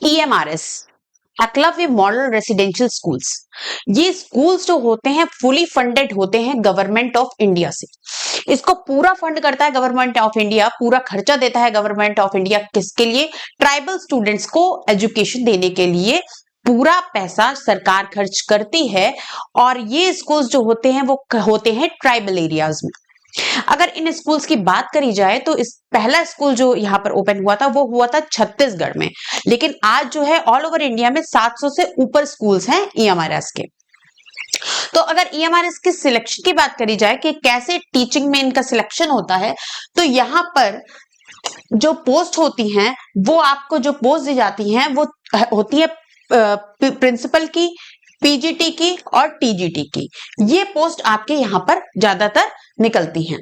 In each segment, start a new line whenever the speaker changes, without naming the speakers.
EMRS, Eklavya model residential schools. ये schools जो होते हैं फुली फंडेड होते हैं गवर्नमेंट ऑफ इंडिया से। इसको पूरा फंड करता है गवर्नमेंट ऑफ इंडिया, पूरा खर्चा देता है गवर्नमेंट ऑफ इंडिया। किसके लिए? ट्राइबल स्टूडेंट्स को एजुकेशन देने के लिए पूरा पैसा सरकार खर्च करती है। और ये स्कूल्स जो होते हैं वो होते हैं ट्राइबल एरियाज में। अगर इन स्कूल्स की बात करी जाए तो इस पहला स्कूल जो यहाँ पर ओपन हुआ था वो हुआ था छत्तीसगढ़ में, लेकिन आज जो है ऑल ओवर इंडिया में 700 से ऊपर स्कूल्स हैं EMRS के। तो अगर EMRS के सिलेक्शन की बात करी जाए कि कैसे टीचिंग में इनका सिलेक्शन होता है, तो यहाँ पर जो पोस्ट होती हैं वो आपको जो पोस्ट दी जाती हैं वो होती है प्रिंसिपल की, PGT की और TGT की। ये पोस्ट आपके यहाँ पर ज्यादातर निकलती हैं।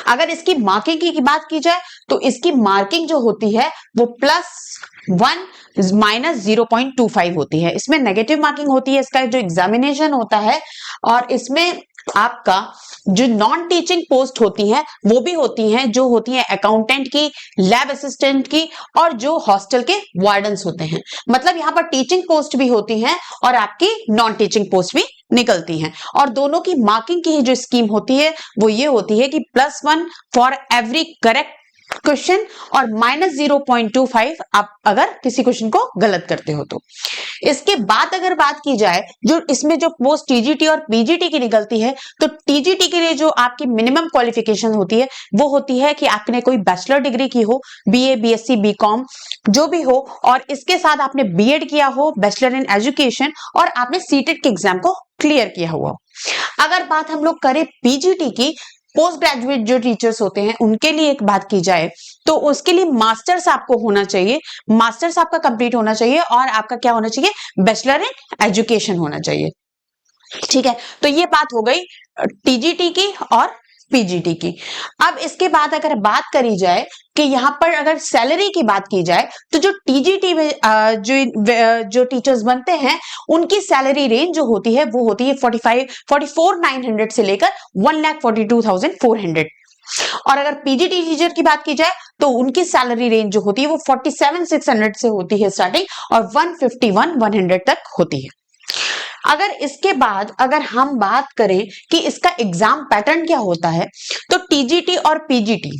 अगर इसकी मार्किंग की बात की जाए तो इसकी मार्किंग जो होती है वो +1 -0.25 होती है। इसमें नेगेटिव मार्किंग होती है, इसका जो एग्जामिनेशन होता है। और इसमें आपका जो नॉन टीचिंग पोस्ट होती हैं वो भी होती हैं, जो होती हैं अकाउंटेंट की, लैब असिस्टेंट की और जो हॉस्टल के वार्डन्स होते हैं। मतलब यहाँ पर टीचिंग पोस्ट भी होती हैं और आपकी नॉन टीचिंग पोस्ट भी निकलती हैं। और दोनों की मार्किंग की जो स्कीम होती है वो ये होती है कि +1 फॉर एवरी करेक्ट क्वेश्चन और -0.25 आप अगर किसी क्वेश्चन को गलत करते हो तो। इसके बाद अगर बात की जाए जो इसमें जो पोस्ट TGT और PGT की निकलती है, तो TGT के लिए जो आपकी मिनिमम क्वालिफिकेशन होती है वो होती है कि आपने कोई बैचलर डिग्री की हो, BA BSc BCom जो भी हो, और इसके साथ आपने B.Ed किया हो, बैचलर इन एजुकेशन, और आपने CTET के एग्जाम को क्लियर किया हुआ। अगर बात हम लोग करें PGT की, पोस्ट ग्रेजुएट जो टीचर्स होते हैं उनके लिए एक बात की जाए तो उसके लिए मास्टर्स आपको होना चाहिए, मास्टर्स आपका कंप्लीट होना चाहिए और आपका क्या होना चाहिए? बैचलर इन एजुकेशन होना चाहिए। ठीक है, तो ये बात हो गई TGT की और PGT की। अब इसके बाद अगर बात करी जाए कि यहाँ पर अगर सैलरी की बात की जाए तो जो TGT में जो टीचर्स बनते हैं उनकी सैलरी रेंज जो होती है वो होती है 44,900 से लेकर 1,42,400। और अगर PGT टीचर की बात की जाए तो उनकी सैलरी रेंज जो होती है वो 47,600 से होती है स्टार्टिंग और 151,100 तक होती है। अगर इसके बाद अगर हम बात करें कि इसका एग्जाम पैटर्न क्या होता है, तो TGT और PGT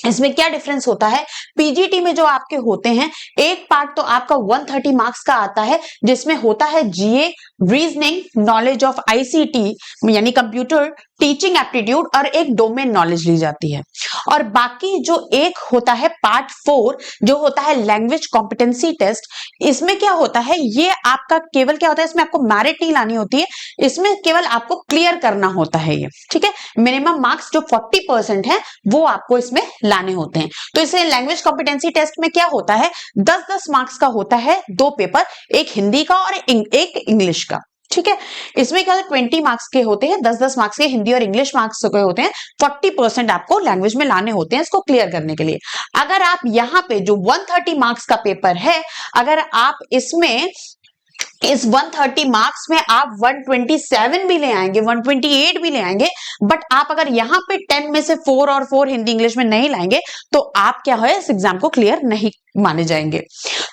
इसमें क्या डिफरेंस होता है? PGT में जो आपके होते हैं एक पार्ट तो आपका 130 मार्क्स का आता है जिसमें होता है GA, reasoning, knowledge of ICT यानी कंप्यूटर, टीचिंग एप्टीट्यूड और एक डोमेन नॉलेज ली जाती है। और बाकी जो एक होता है पार्ट 4 जो होता है लैंग्वेज कॉम्पिटेंसी टेस्ट, इसमें क्या होता है? ये आपका केवल क्या होता है, इसमें आपको मेरिट नहीं लानी होती है, इसमें केवल आपको क्लियर करना होता है ये। ठीक है, मिनिमम मार्क्स जो 40% है वो आपको इसमें लाने होते हैं। तो इसे लैंग्वेज कॉम्पिटेंसी टेस्ट में क्या होता है? 10-10 मार्क्स का होता है, 2 पेपर, एक हिंदी का और एक इंग्लिश का। ठीक है, इसमें क्या 20 मार्क्स के होते हैं, 10-10 मार्क्स के हिंदी और इंग्लिश मार्क्स के होते हैं, 40% आपको लैंग्वेज में लाने होते हैं इसको क्लियर करने के लिए। अगर आप यहाँ पे जो 130 मार्क्स का पेपर है, अगर आप इसमें इस 130 मार्क्स में आप 127 भी ले आएंगे, 128 भी ले आएंगे, बट आप अगर यहाँ पे 10 में से 4 और 4 हिंदी इंग्लिश में नहीं लाएंगे तो आप क्या है इस एग्जाम को क्लियर नहीं माने जाएंगे।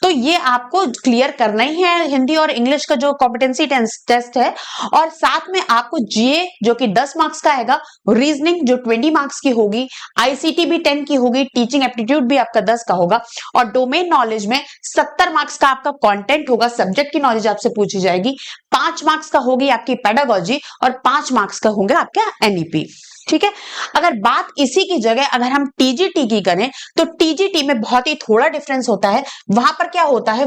तो ये आपको क्लियर करना ही है हिंदी और इंग्लिश का जो कॉम्पिटेंसी टेस्ट है, और साथ में आपको GA जो कि 10 मार्क्स का आएगा, रीजनिंग जो 20 मार्क्स की होगी, ICT भी 10 की होगी, टीचिंग एप्टीट्यूड भी आपका 10 का होगा, और डोमेन नॉलेज में 70 मार्क्स का आपका कंटेंट होगा, सब्जेक्ट की नॉलेज आपसे पूछी जाएगी, 5 मार्क्स का होगी आपकी पेडागोजी और 5 मार्क्स का होगा आपका MEP। ठीक है, अगर बात इसी की जगह अगर हम TGT की करें तो TGT में बहुत ही थोड़ा डिफरेंस होता है। वहां पर क्या होता है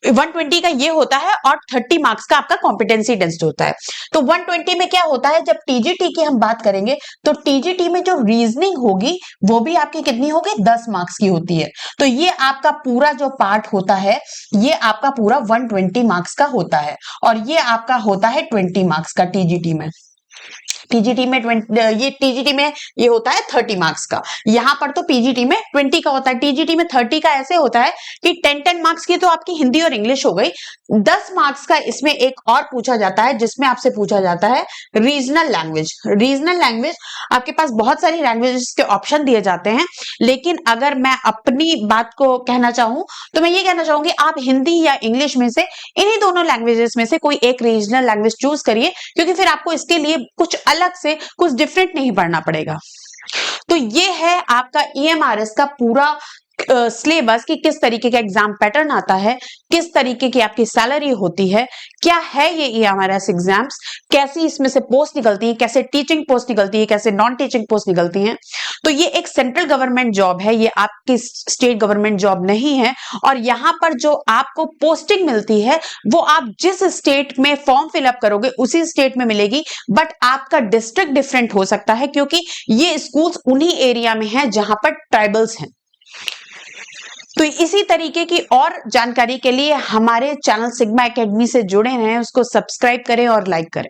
120 का ये होता है और 30 मार्क्स का आपका कॉम्पिटेंसी टेस्ट होता है। तो 120 में क्या होता है, जब TGT की हम बात करेंगे तो TGT में जो रीजनिंग होगी वो भी आपकी कितनी होगी, 10 मार्क्स की होती है। तो ये आपका पूरा जो पार्ट होता है ये आपका पूरा 120 मार्क्स का होता है और ये आपका होता है 20 मार्क्स का TGT में। टीजीटी में 20, ये टीजीटी में ये होता है 30 मार्क्स का, यहाँ पर तो पीजीटी में 20 का होता है। टीजीटी में 30 का ऐसे होता है कि 10 मार्क्स की तो आपकी हिंदी और इंग्लिश हो गई, 10 मार्क्स का इसमें एक और पूछा जाता है जिसमें आपसे पूछा जाता है रीजनल लैंग्वेज। रीजनल लैंग्वेज आपके पास बहुत सारी लैंग्वेजेस के ऑप्शन दिए जाते हैं, लेकिन अगर मैं अपनी बात को कहना चाहूं तो मैं ये कहना चाहूंगी आप हिंदी या इंग्लिश में से इन्हीं दोनों लैंग्वेजेस में से कोई एक रीजनल लैंग्वेज चूज करिए, क्योंकि फिर आपको इसके लिए कुछ अलग से कुछ डिफरेंट नहीं पढ़ना पड़ेगा। तो ये है आपका ईएमआरएस का पूरा सिलेबस कि किस तरीके का एग्जाम पैटर्न आता है, किस तरीके की आपकी सैलरी होती है, क्या है ये ईएमआरएस एग्जाम्स, कैसी इसमें से पोस्ट निकलती है, कैसे टीचिंग पोस्ट निकलती है, कैसे नॉन टीचिंग पोस्ट निकलती हैं। तो ये एक सेंट्रल गवर्नमेंट जॉब है, ये आपकी स्टेट गवर्नमेंट जॉब नहीं है। और यहाँ पर जो आपको पोस्टिंग मिलती है वो आप जिस स्टेट में फॉर्म फिलअप करोगे उसी स्टेट में मिलेगी, बट आपका डिस्ट्रिक्ट डिफरेंट हो सकता है, क्योंकि ये स्कूल्स उन्हीं एरिया में है जहां पर ट्राइबल्स हैं। तो इसी तरीके की और जानकारी के लिए हमारे चैनल सिग्मा एकेडमी से जुड़े रहें, उसको सब्सक्राइब करें और लाइक करें।